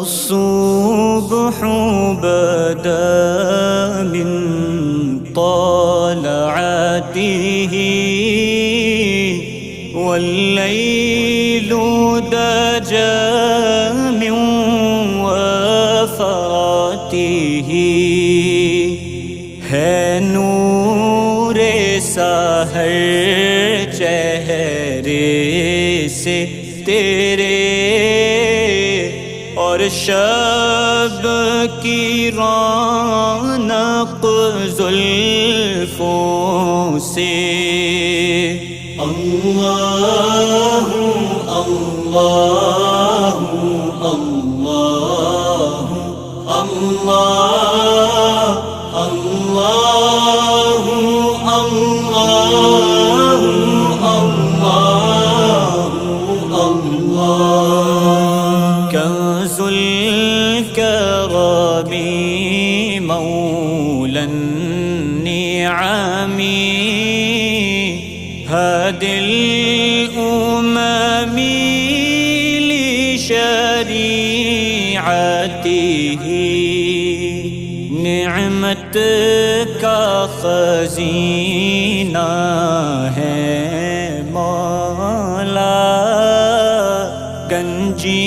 الصبح بدا من طلعته والليل دجى من وفراته है नूर सहर चेहरे से तेरे और शब की रौनक जुल्फों से। अल्लाहु अल्लाहु अल्लाहु अल्लाह अल्लाहु अल्लाहु अल्लाहु अल्लाह कंजुल करमी मौलन निआमी हदिल उममी लिशरीअतिही निअमत का खजीना है मौला गंजी